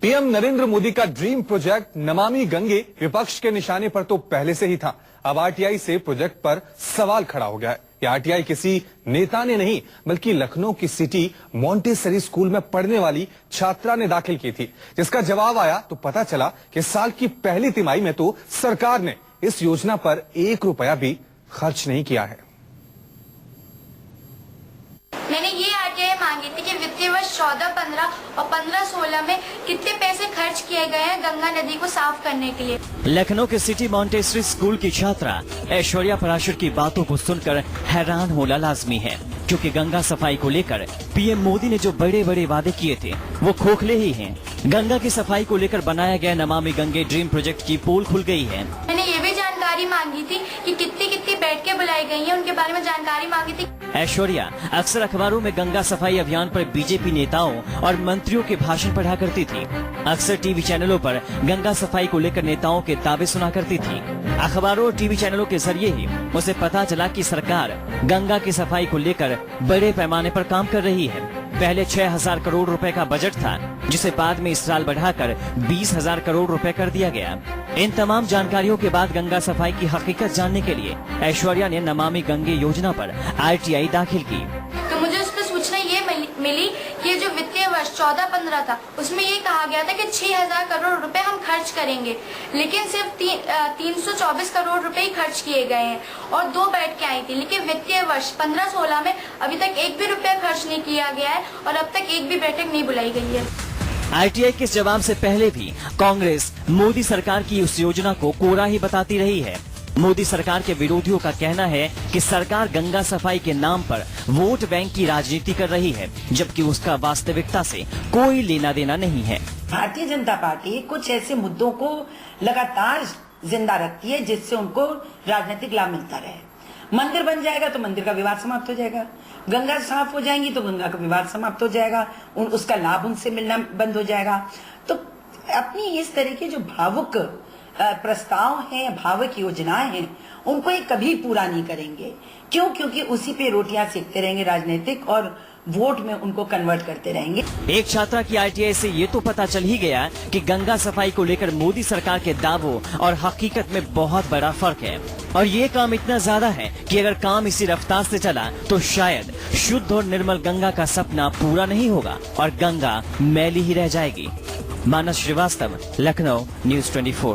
PM Narendra Modi का dream project Namami Gange विपक्ष के निशाने पर तो पहले से ही था। अब आरटीआई से प्रोजेक्ट पर सवाल खड़ा हो गया है। ये आरटीआई किसी नेता ने नहीं बल्कि लखनऊ की सिटी मॉन्टेसरी स्कूल में पढ़ने वाली छात्रा ने दाखिल की थी, जिसका जवाब आया तो पता चला कि साल की पहली तिमाही में तो सरकार ने इस योजना पर 1 रुपया भी खर्च नहीं किया है। मैंने ये आरटीआई मांगी थी कि वित्तीय वर्ष 14-15 और 15-16 में कितने पैसे खर्च किए गए हैं गंगा नदी को साफ करने के लिए। लखनऊ के सिटी मॉन्टेसरी स्कूल की छात्रा ऐश्वर्या पराशर की बातों को सुनकर हैरान होना लाजमी है, क्योंकि गंगा सफाई को लेकर पीएम मोदी ने जो बड़े बड़े वादे किए थे वो खोखले ही हैं। गंगा की सफाई को लेकर बनाया गया नमामि गंगे ड्रीम प्रोजेक्ट की पोल खुल गई है। मैंने ये भी जानकारी मांगी थी कि कितनी बैठकें बुलाई गई हैं, उनके बारे में जानकारी मांगी थी। ऐश्वर्या अक्सर अखबारों में गंगा सफाई अभियान पर बीजेपी नेताओं और मंत्रियों के भाषण पढ़ा करती थी। अक्सर टीवी चैनलों पर गंगा सफाई को लेकर नेताओं के दावे सुना करती थी। अखबारों और टीवी चैनलों के जरिए ही उसे पता चला कि सरकार गंगा की सफाई को लेकर बड़े पैमाने पर काम कर रही है। पहले 6,000 करोड़ रुपए का बजट था, जिसे बाद में इस साल बढ़ाकर 20,000 करोड़ रुपए कर दिया गया। इन तमाम जानकारियों के बाद गंगा सफाई की हकीकत जानने के लिए ऐश्वर्या ने नमामि गंगे योजना पर आरटीआई दाखिल की। तो मुझे उस पर सूचना ये मिली कि जो वित्तीय वर्ष 14-15 था उसमें ये कहा गया था कि 6,000 करोड़ रुपए हम खर्च करेंगे, लेकिन सिर्फ 324 करोड़ रुपए ही खर्च किए गए हैं और 2 बैठकें आई थी। लेकिन वित्तीय वर्ष 15-16 में अभी तक 1 भी रुपया खर्च नहीं किया गया है और अब तक 1 भी बैठक नहीं बुलाई गई है। आरटीआई के इस जवाब से पहले भी कांग्रेस मोदी सरकार की उस योजना को कोरा ही बताती रही है। मोदी सरकार के विरोधियों का कहना है कि सरकार गंगा सफाई के नाम पर वोट बैंक की राजनीति कर रही है, जबकि उसका वास्तविकता से कोई लेना देना नहीं है। भारतीय जनता पार्टी कुछ ऐसे मुद्दों को लगातार जिंदा रखती है जिससे उनको राजनीतिक लाभ मिलता रहे। मंदिर बन जाएगा तो मंदिर का विवाद समाप्त हो जाएगा, गंगा साफ हो जाएंगी तो गंगा का विवाद समाप्त हो जाएगा, उसका लाभ उनसे मिलना बंद हो जाएगा। तो अपनी इस तरह के जो भावुक प्रस्ताव हैं, भावुक योजनाएं हैं, उनको ये कभी पूरा नहीं करेंगे। क्यों? क्योंकि उसी पे रोटियां सेकते रहेंगे राजनीतिक और वोट में उनको कन्वर्ट करते रहेंगे। एक छात्रा की आरटीआई से ये तो पता चल ही गया कि गंगा सफाई को लेकर मोदी सरकार के दावों और हकीकत में बहुत बड़ा फर्क है। और ये काम इतना ज्यादा है कि अगर काम इसी रफ्तार से चला तो शायद शुद्ध और निर्मल गंगा का सपना पूरा नहीं होगा और गंगा मैली ही रह जाएगी। मानस श्रीवास्तव, लखनऊ, News 24।